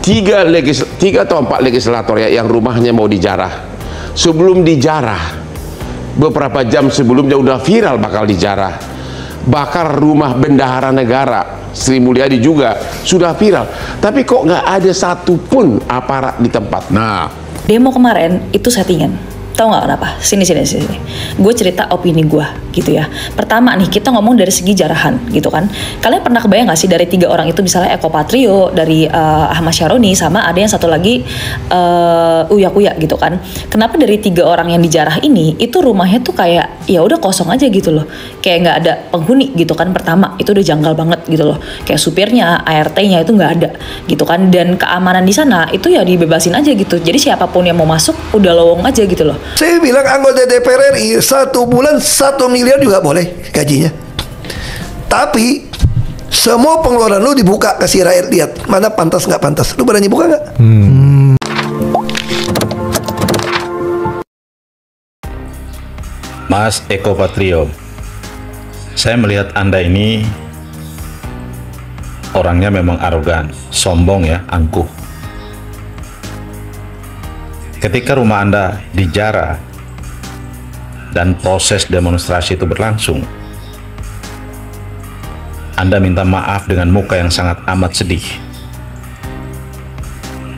tiga atau empat legislator ya, yang rumahnya mau dijarah. Sebelum dijarah, beberapa jam sebelumnya udah viral bakal dijarah. Bakar rumah bendahara negara Sri Mulyadi juga sudah viral. Tapi kok nggak ada satupun aparat di tempat. Nah, demo kemarin itu settingan. Tahu nggak kenapa? Sini. Gue cerita opini gue gitu ya. Pertama nih, kita ngomong dari segi jarahan gitu kan. Kalian pernah kebayang nggak sih dari 3 orang itu, misalnya Eko Patrio, dari Ahmad Syaroni, sama ada yang satu lagi Uya Kuya gitu kan. Kenapa dari 3 orang yang dijarah ini, itu rumahnya tuh kayak ya udah kosong aja gitu loh. Kayak nggak ada penghuni gitu kan. Pertama, itu udah janggal banget gitu loh. Kayak supirnya, ART-nya itu nggak ada gitu kan. Dan keamanan di sana itu ya dibebasin aja gitu. Jadi siapapun yang mau masuk udah lowong aja gitu loh. Saya bilang anggota DPR RI 1 bulan 1 miliar juga boleh gajinya. Tapi semua pengeluaran lu dibuka, kasih rakyat lihat mana pantas nggak pantas. Lu berani buka nggak? Mas Eko Patrio, saya melihat Anda ini orangnya memang arogan, sombong ya, angkuh. Ketika rumah Anda dijarah dan proses demonstrasi itu berlangsung, Anda minta maaf dengan muka yang sangat amat sedih,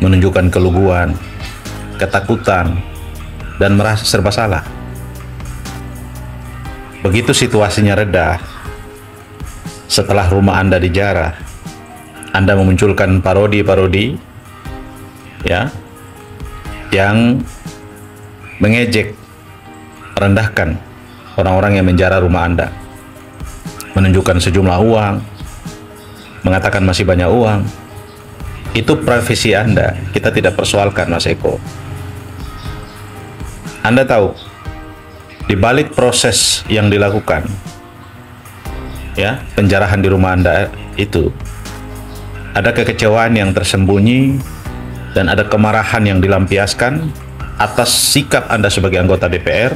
menunjukkan keluguan, ketakutan, dan merasa serba salah. Begitu situasinya reda, setelah rumah Anda dijarah, Anda memunculkan parodi-parodi ya, yang mengejek, merendahkan orang-orang yang menjarah rumah Anda, menunjukkan sejumlah uang, mengatakan masih banyak uang. Itu privasi Anda, kita tidak persoalkan, Mas Eko. Anda tahu, di balik proses yang dilakukan, ya, penjarahan di rumah Anda itu, ada kekecewaan yang tersembunyi, dan ada kemarahan yang dilampiaskan atas sikap Anda sebagai anggota DPR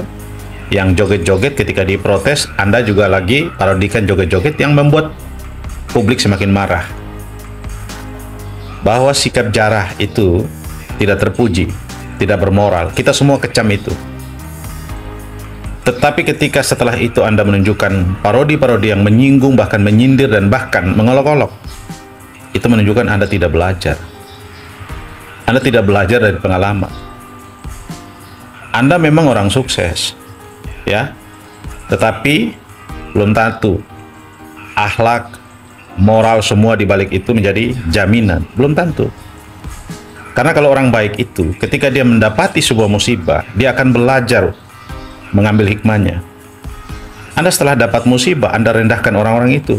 yang joget-joget ketika diprotes. Anda juga lagi parodikan joget-joget yang membuat publik semakin marah. Bahwa sikap jarah itu tidak terpuji, tidak bermoral. Kita semua kecam itu. Tetapi ketika setelah itu Anda menunjukkan parodi-parodi yang menyinggung, bahkan menyindir, dan bahkan mengolok-olok, itu menunjukkan Anda tidak belajar. Anda tidak belajar dari pengalaman. Anda memang orang sukses, ya, tetapi belum tentu akhlak, moral semua di balik itu menjadi jaminan. Belum tentu. Karena kalau orang baik itu, ketika dia mendapati sebuah musibah, dia akan belajar mengambil hikmahnya. Anda setelah dapat musibah, Anda rendahkan orang-orang itu.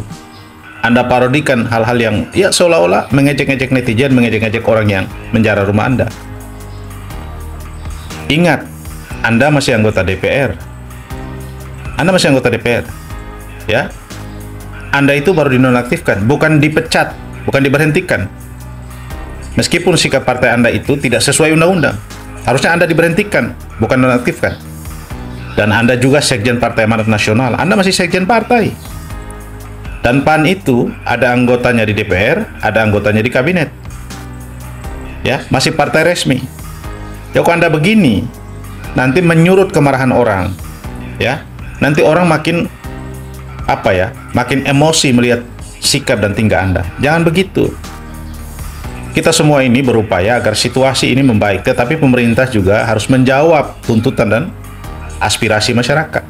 Anda parodikan hal-hal yang ya seolah-olah mengejek-ngejek netizen, mengejek-ngejek orang yang menjarah rumah Anda. Ingat, Anda masih anggota DPR. Anda masih anggota DPR. Ya. Anda itu baru dinonaktifkan, bukan dipecat, bukan diberhentikan. Meskipun sikap partai Anda itu tidak sesuai undang-undang, harusnya Anda diberhentikan, bukan nonaktifkan. Dan Anda juga sekjen Partai Amanat Nasional. Anda masih sekjen partai. Dan PAN itu ada anggotanya di DPR, ada anggotanya di kabinet. Ya, masih partai resmi. Ya, kok Anda begini, nanti menyurut kemarahan orang. Ya, nanti orang makin makin emosi melihat sikap dan tingkah Anda. Jangan begitu. Kita semua ini berupaya agar situasi ini membaik, tetapi pemerintah juga harus menjawab tuntutan dan aspirasi masyarakat.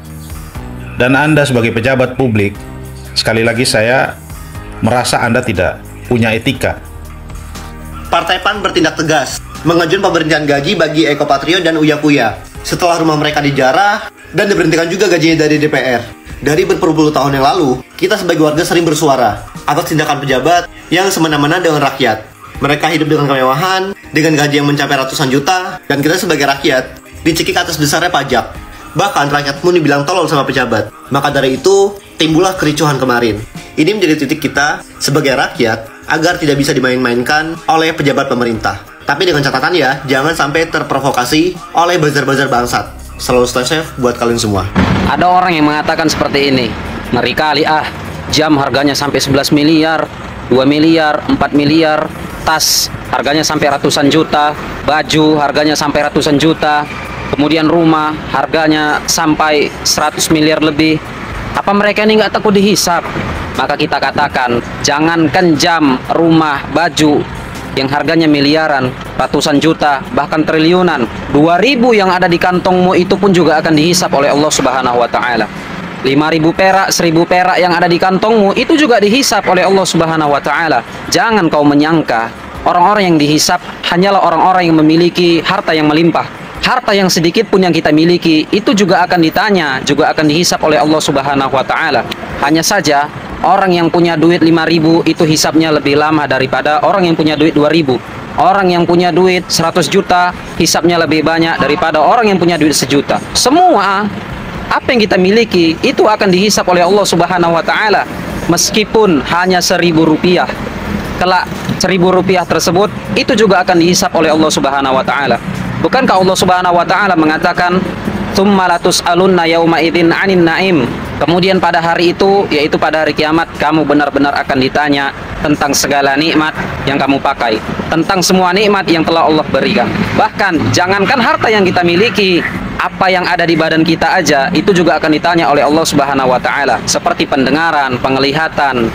Dan Anda sebagai pejabat publik, sekali lagi saya merasa Anda tidak punya etika. Partai PAN bertindak tegas, mengajukan pemberhentian gaji bagi Eko Patrio dan Uya Kuya setelah rumah mereka dijarah dan diberhentikan juga gajinya dari DPR. Dari berpuluh-puluh tahun yang lalu, kita sebagai warga sering bersuara atas tindakan pejabat yang semena-mena dengan rakyat. Mereka hidup dengan kemewahan, dengan gaji yang mencapai ratusan juta, dan kita sebagai rakyat dicekik atas besarnya pajak. Bahkan rakyat pun dibilang tolol sama pejabat. Maka dari itu, timbullah kericuhan kemarin. Ini menjadi titik kita sebagai rakyat agar tidak bisa dimain-mainkan oleh pejabat pemerintah. Tapi dengan catatan ya, jangan sampai terprovokasi oleh buzzer-buzzer bangsat. Selalu stay safe buat kalian semua. Ada orang yang mengatakan seperti ini, ngeri kali jam harganya sampai 11 miliar, 2 miliar, 4 miliar, tas harganya sampai ratusan juta, baju harganya sampai ratusan juta, kemudian rumah harganya sampai 100 miliar lebih. Apa mereka ini nggak takut dihisap? Maka kita katakan, jangankan jam, rumah, baju yang harganya miliaran, ratusan juta, bahkan triliunan, 2000 yang ada di kantongmu itu pun juga akan dihisap oleh Allah Subhanahu wa taala. 5.000 perak, 1.000 perak yang ada di kantongmu itu juga dihisap oleh Allah Subhanahu wa taala. Jangan kau menyangka orang-orang yang dihisap hanyalah orang-orang yang memiliki harta yang melimpah. Harta yang sedikit pun yang kita miliki itu juga akan ditanya, juga akan dihisap oleh Allah Subhanahu wa taala. Hanya saja orang yang punya duit 5.000 itu hisapnya lebih lama daripada orang yang punya duit 2.000. Orang yang punya duit 100 juta hisapnya lebih banyak daripada orang yang punya duit 1 juta. Semua apa yang kita miliki itu akan dihisap oleh Allah Subhanahu wa taala, meskipun hanya 1.000 rupiah. Kelak 1.000 rupiah tersebut itu juga akan dihisap oleh Allah Subhanahu wa taala. Bukankah Allah Subhanahu wa taala mengatakan, "Tsumma latus'alunna yauma idzin 'anin na'im." Kemudian pada hari itu, yaitu pada hari kiamat, kamu benar-benar akan ditanya tentang segala nikmat yang kamu pakai, tentang semua nikmat yang telah Allah berikan. Bahkan jangankan harta yang kita miliki, apa yang ada di badan kita aja itu juga akan ditanya oleh Allah Subhanahu wa taala, seperti pendengaran, penglihatan,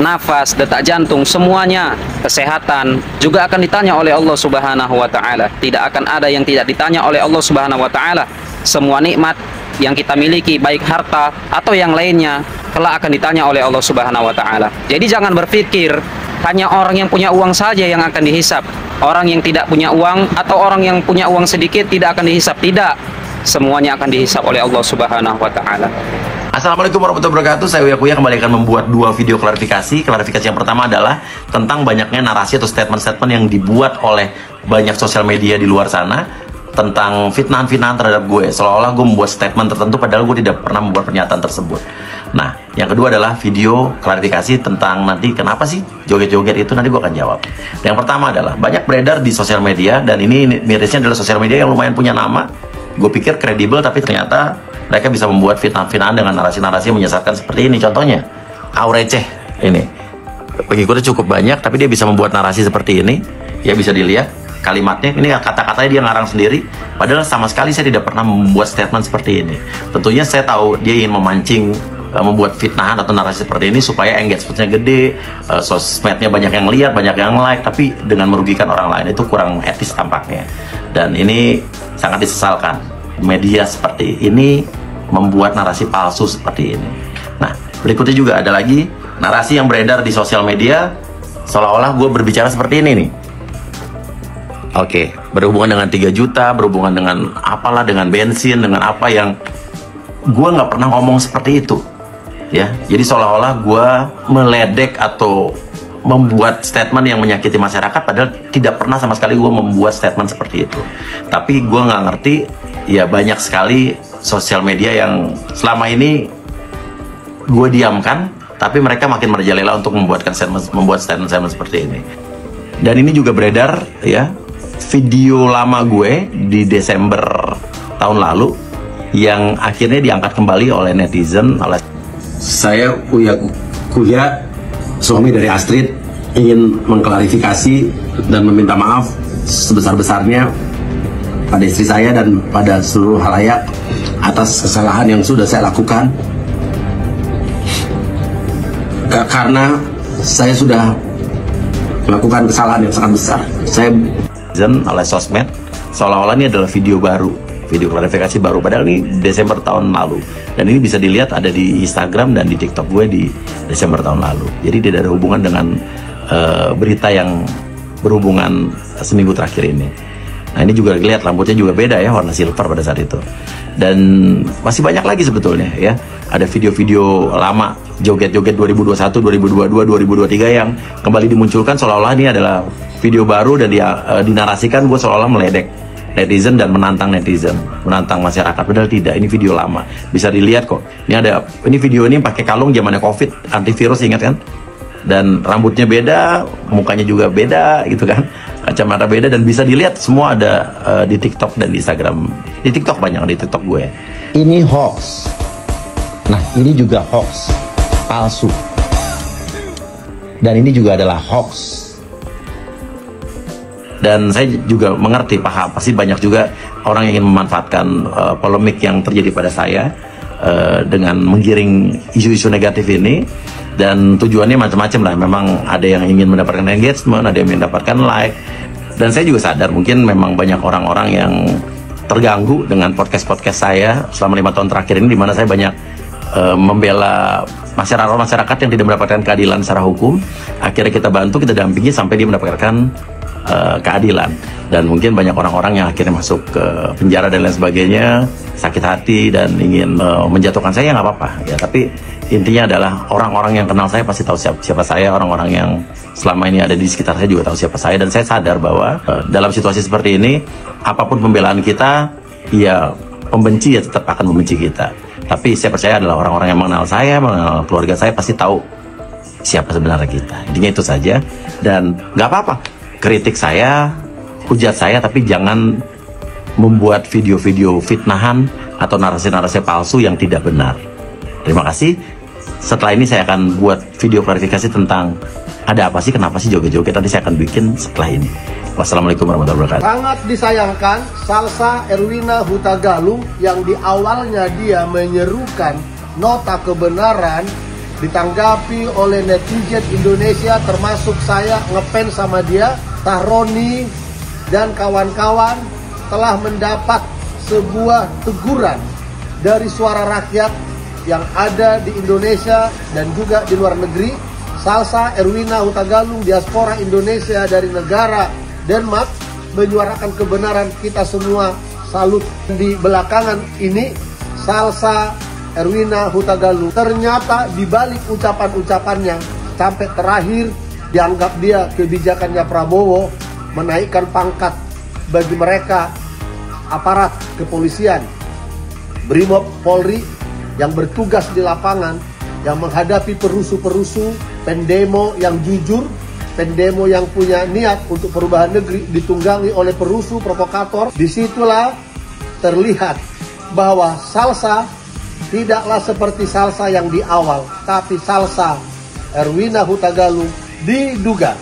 nafas, detak jantung, semuanya, kesehatan juga akan ditanya oleh Allah Subhanahu wa taala. Tidak akan ada yang tidak ditanya oleh Allah Subhanahu wa taala. Semua nikmat yang kita miliki, baik harta atau yang lainnya, kelak akan ditanya oleh Allah Subhanahu wa taala. Jadi jangan berpikir hanya orang yang punya uang saja yang akan dihisap. Orang yang tidak punya uang atau orang yang punya uang sedikit tidak akan dihisap. Tidak. Semuanya akan dihisap oleh Allah Subhanahu wa taala. Assalamualaikum warahmatullahi wabarakatuh. Saya Uya Kuya kembali akan membuat 2 video klarifikasi. Klarifikasi yang pertama adalah tentang banyaknya narasi atau statement-statement yang dibuat oleh banyak sosial media di luar sana tentang fitnahan-fitnahan terhadap gue, seolah-olah gue membuat statement tertentu padahal gue tidak pernah membuat pernyataan tersebut. Nah, yang kedua adalah video klarifikasi tentang nanti kenapa sih joget-joget itu, nanti gue akan jawab. Yang pertama adalah banyak beredar di sosial media, dan ini mirisnya adalah sosial media yang lumayan punya nama. Gue pikir kredibel, tapi ternyata mereka bisa membuat fitnah-fitnahan dengan narasi-narasi yang menyesatkan seperti ini. Contohnya, Aureceh ini pengikutnya cukup banyak, tapi dia bisa membuat narasi seperti ini. Ya bisa dilihat kalimatnya, ini kata-katanya dia ngarang sendiri, padahal sama sekali saya tidak pernah membuat statement seperti ini. Tentunya saya tahu dia ingin memancing, membuat fitnahan atau narasi seperti ini supaya engagement-nya gede, sosmednya banyak yang lihat, banyak yang like, tapi dengan merugikan orang lain. Itu kurang etis tampaknya, dan ini sangat disesalkan. Media seperti ini membuat narasi palsu seperti ini. Nah, berikutnya juga ada lagi narasi yang beredar di sosial media, seolah-olah gue berbicara seperti ini nih. Oke, berhubungan dengan 3 juta, berhubungan dengan apalah, dengan bensin, dengan apa yang gue nggak pernah ngomong seperti itu. Ya, jadi seolah-olah gue meledek atau membuat statement yang menyakiti masyarakat, padahal tidak pernah sama sekali gue membuat statement seperti itu. Tapi gue nggak ngerti, ya banyak sekali sosial media yang selama ini gue diamkan, tapi mereka makin merajalela untuk membuat statement seperti ini. Dan ini juga beredar ya, video lama gue di Desember tahun lalu yang akhirnya diangkat kembali oleh netizen. Saya Uya Kuya, suami dari Astrid, ingin mengklarifikasi dan meminta maaf sebesar-besarnya pada istri saya dan pada seluruh halayak atas kesalahan yang sudah saya lakukan. Karena saya sudah melakukan kesalahan yang sangat besar. Saya oleh sosmed, seolah-olah ini adalah video baru, video klarifikasi baru, padahal ini Desember tahun lalu, dan ini bisa dilihat ada di Instagram dan di TikTok gue di Desember tahun lalu. Jadi tidak ada hubungan dengan berita yang berhubungan seminggu terakhir ini. Nah, ini juga lihat rambutnya juga beda ya, warna silver pada saat itu. Dan masih banyak lagi sebetulnya ya. Ada video-video lama joget-joget 2021, 2022, 2023 yang kembali dimunculkan seolah-olah ini adalah video baru, dan dinarasikan gue seolah-olah meledek netizen dan menantang netizen, menantang masyarakat. Padahal tidak, ini video lama. Bisa dilihat kok. Ini video ini pakai kalung zamannya Covid, antivirus, ingat kan? Dan rambutnya beda, mukanya juga beda gitu kan, kacamata beda, dan bisa dilihat semua ada di TikTok dan di Instagram. Di TikTok banyak, di TikTok gue. ini hoax. Nah, ini juga hoax, palsu. dan ini juga adalah hoax. Dan saya juga mengerti, paham, pasti banyak juga orang yang ingin memanfaatkan polemik yang terjadi pada saya dengan menggiring isu-isu negatif ini, dan tujuannya macam-macam lah. Memang ada yang ingin mendapatkan engagement, ada yang ingin mendapatkan like, dan saya juga sadar mungkin memang banyak orang-orang yang terganggu dengan podcast-podcast saya selama 5 tahun terakhir ini, di mana saya banyak membela masyarakat yang tidak mendapatkan keadilan secara hukum. Akhirnya kita bantu, kita dampingi sampai dia mendapatkan keadilan. Dan mungkin banyak orang-orang yang akhirnya masuk ke penjara dan lain sebagainya, sakit hati dan ingin menjatuhkan saya, nggak apa-apa ya. Tapi intinya adalah orang-orang yang kenal saya pasti tahu siapa saya, orang-orang yang selama ini ada di sekitar saya juga tahu siapa saya. Dan saya sadar bahwa dalam situasi seperti ini, apapun pembelaan kita, ya pembenci ya tetap akan membenci kita. Tapi saya percaya adalah orang-orang yang mengenal saya, mengenal keluarga saya, pasti tahu siapa sebenarnya kita. Intinya itu saja. Dan nggak apa-apa kritik saya, hujat saya, tapi jangan membuat video-video fitnahan atau narasi-narasi palsu yang tidak benar. Terima kasih. Setelah ini saya akan buat video klarifikasi tentang ada apa sih, kenapa sih joget-joget. Nanti saya akan bikin setelah ini. Wassalamualaikum warahmatullahi wabarakatuh. Sangat disayangkan Salsa Erwina Huta Galung yang di awalnya dia menyerukan nota kebenaran, ditanggapi oleh netizen Indonesia termasuk saya ngefans sama dia, Tahroni dan kawan-kawan telah mendapat sebuah teguran dari suara rakyat yang ada di Indonesia dan juga di luar negeri. Salsa Erwina Huta Galung, diaspora Indonesia dari negara Denmark, menyuarakan kebenaran. Kita semua salut. Di belakangan ini Salsa Erwina Huta Galung ternyata dibalik ucapan-ucapannya sampai terakhir dianggap dia kebijakannya Prabowo menaikkan pangkat bagi mereka aparat kepolisian, Brimob Polri yang bertugas di lapangan, yang menghadapi perusuh-perusuh, pendemo yang jujur, pendemo yang punya niat untuk perubahan negeri, ditunggangi oleh perusuh provokator. Disitulah terlihat bahwa Salsa tidaklah seperti Salsa yang di awal, tapi Salsa Erwina Huta Galung diduga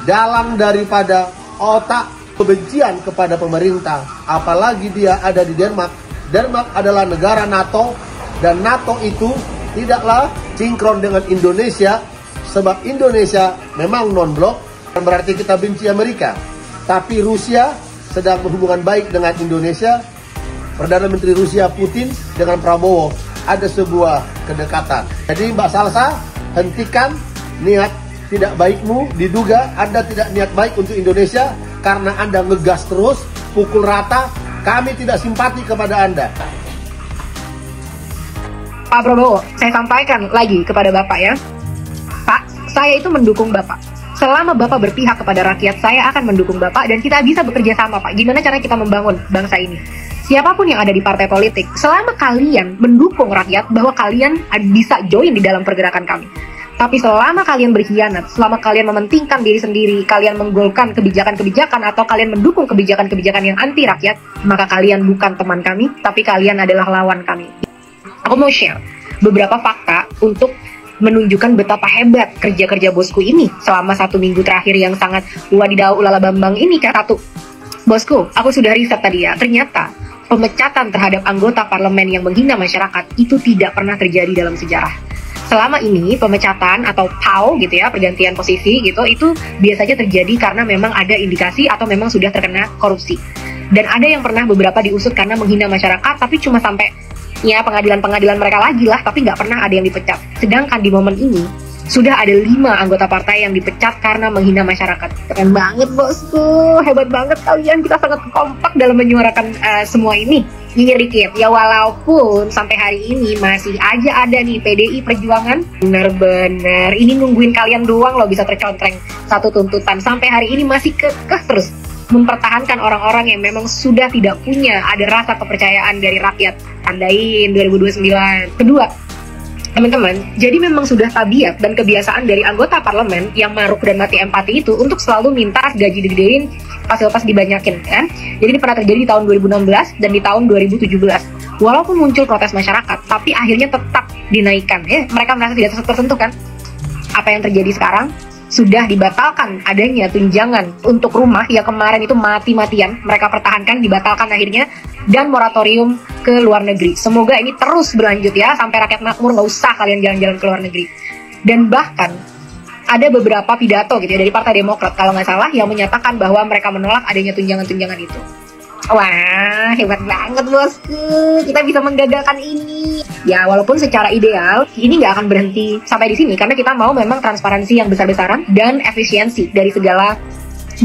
dalam daripada otak kebencian kepada pemerintah. Apalagi dia ada di Denmark. Denmark adalah negara NATO, dan NATO itu tidaklah sinkron dengan Indonesia, sebab Indonesia memang non-blok, berarti kita benci Amerika. Tapi Rusia sedang berhubungan baik dengan Indonesia. Perdana Menteri Rusia Putin dengan Prabowo ada sebuah kedekatan. Jadi Mbak Salsa, hentikan niat tidak baikmu. Diduga Anda tidak niat baik untuk Indonesia karena Anda ngegas terus, pukul rata. Kami tidak simpati kepada Anda. Pak Prabowo, saya sampaikan lagi kepada Bapak ya. Pak, saya itu mendukung Bapak. Selama Bapak berpihak kepada rakyat, saya akan mendukung Bapak dan kita bisa bekerja sama, Pak. Gimana caranya kita membangun bangsa ini? Siapapun yang ada di partai politik, selama kalian mendukung rakyat, bahwa kalian bisa join di dalam pergerakan kami. Tapi selama kalian berkhianat, selama kalian mementingkan diri sendiri, kalian menggolkan kebijakan-kebijakan atau kalian mendukung kebijakan-kebijakan yang anti rakyat, maka kalian bukan teman kami, tapi kalian adalah lawan kami. Aku mau share beberapa fakta untuk menunjukkan betapa hebat kerja-kerja bosku ini selama 1 minggu terakhir yang sangat wadidaw ulala bambang ini kan. Satu, bosku, aku sudah riset tadi ya, ternyata pemecatan terhadap anggota parlemen yang menghina masyarakat itu tidak pernah terjadi dalam sejarah. Selama ini pemecatan atau PAU gitu ya, pergantian posisi gitu, itu biasanya terjadi karena memang ada indikasi atau memang sudah terkena korupsi. Dan ada yang pernah beberapa diusut karena menghina masyarakat, tapi cuma sampai ya pengadilan-pengadilan mereka lagi lah, tapi nggak pernah ada yang dipecat. Sedangkan di momen ini sudah ada 5 anggota partai yang dipecat karena menghina masyarakat. Keren banget bosku, hebat banget kalian, kita sangat kompak dalam menyuarakan semua ini. Nyinyir dikit, ya walaupun sampai hari ini masih aja ada nih PDI Perjuangan. Bener-bener, ini nungguin kalian doang loh bisa tercontreng satu tuntutan. Sampai hari ini masih kekeh terus mempertahankan orang-orang yang memang sudah tidak punya ada rasa kepercayaan dari rakyat. Tandain 2029. Kedua, teman-teman, jadi memang sudah tabiat dan kebiasaan dari anggota parlemen yang maruk dan mati empati itu untuk selalu minta gaji digedein, fasilitas dibanyakin kan. Jadi ini pernah terjadi di tahun 2016 dan di tahun 2017. Walaupun muncul protes masyarakat, tapi akhirnya tetap dinaikkan ya. Mereka merasa tidak tersentuh kan. Apa yang terjadi sekarang? sudah dibatalkan adanya tunjangan untuk rumah yang kemarin itu mati-matian mereka pertahankan, dibatalkan akhirnya, dan moratorium ke luar negeri. Semoga ini terus berlanjut ya, sampai rakyat makmur, nggak usah kalian jalan-jalan ke luar negeri. Dan bahkan ada beberapa pidato gitu ya dari Partai Demokrat kalau nggak salah yang menyatakan bahwa mereka menolak adanya tunjangan-tunjangan itu. Wah, hebat banget bosku, kita bisa menggagalkan ini. Ya, walaupun secara ideal ini nggak akan berhenti sampai di sini, karena kita mau memang transparansi yang besar-besaran dan efisiensi dari segala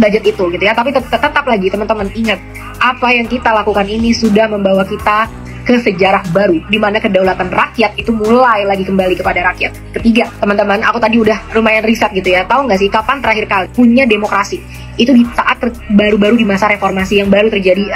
budget itu gitu ya. Tapi tetap lagi teman-teman ingat, apa yang kita lakukan ini sudah membawa kita ke sejarah baru, di mana kedaulatan rakyat itu mulai lagi kembali kepada rakyat. Ketiga, teman-teman, aku tadi udah lumayan riset gitu ya. Tahu nggak sih kapan terakhir kali punya demokrasi? Itu di saat baru-baru di masa reformasi yang baru terjadi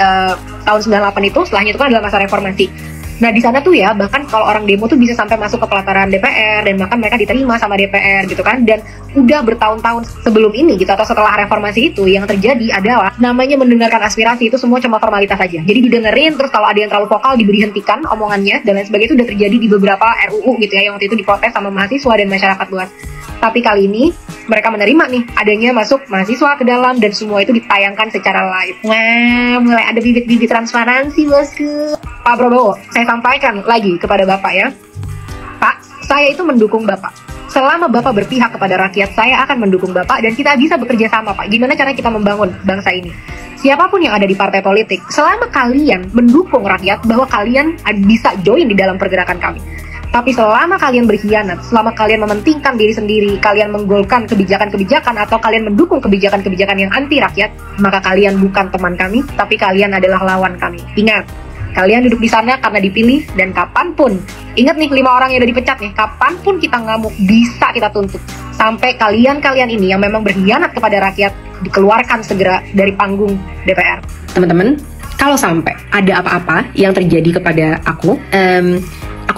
tahun 98 itu. Setelahnya itu kan adalah masa reformasi. Nah di sana tuh ya, bahkan kalau orang demo tuh bisa sampai masuk ke pelataran DPR, dan bahkan mereka diterima sama DPR gitu kan. Dan udah bertahun-tahun sebelum ini gitu, atau setelah reformasi itu, yang terjadi adalah namanya mendengarkan aspirasi itu semua cuma formalitas saja. Jadi didengerin, terus kalau ada yang terlalu vokal diberi hentikan omongannya dan lain sebagainya. Itu udah terjadi di beberapa RUU gitu ya, yang waktu itu diprotes sama mahasiswa dan masyarakat luas. Tapi kali ini mereka menerima nih adanya masuk mahasiswa ke dalam, dan semua itu ditayangkan secara live. Wah, mulai ada bibit-bibit transparansi bosku. Pak Prabowo, saya sampaikan lagi kepada Bapak ya, Pak, saya itu mendukung Bapak. Selama Bapak berpihak kepada rakyat, saya akan mendukung Bapak dan kita bisa bekerja sama, Pak. Gimana cara kita membangun bangsa ini? Siapapun yang ada di partai politik, selama kalian mendukung rakyat, bahwa kalian bisa join di dalam pergerakan kami. Tapi selama kalian berkhianat, selama kalian mementingkan diri sendiri, kalian menggolkan kebijakan-kebijakan, atau kalian mendukung kebijakan-kebijakan yang anti rakyat, maka kalian bukan teman kami, tapi kalian adalah lawan kami. Ingat, kalian duduk di sana karena dipilih, dan kapanpun, ingat nih 5 orang yang udah dipecat nih, kapanpun kita ngamuk, bisa kita tuntut. Sampai kalian-kalian ini yang memang berkhianat kepada rakyat, dikeluarkan segera dari panggung DPR. Teman-teman, kalau sampai ada apa-apa yang terjadi kepada aku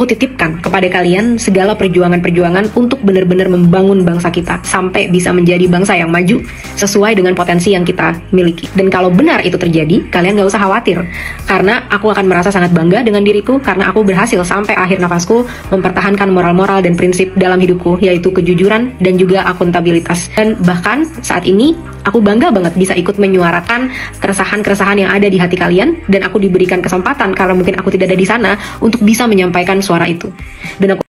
titipkan kepada kalian segala perjuangan-perjuangan untuk benar-benar membangun bangsa kita sampai bisa menjadi bangsa yang maju sesuai dengan potensi yang kita miliki. Dan kalau benar itu terjadi, kalian gak usah khawatir, karena aku akan merasa sangat bangga dengan diriku karena aku berhasil sampai akhir nafasku mempertahankan moral-moral dan prinsip dalam hidupku, yaitu kejujuran dan juga akuntabilitas. Dan bahkan saat ini aku bangga banget bisa ikut menyuarakan keresahan-keresahan yang ada di hati kalian, dan aku diberikan kesempatan karena mungkin aku tidak ada di sana untuk bisa menyampaikan suara itu. Dan aku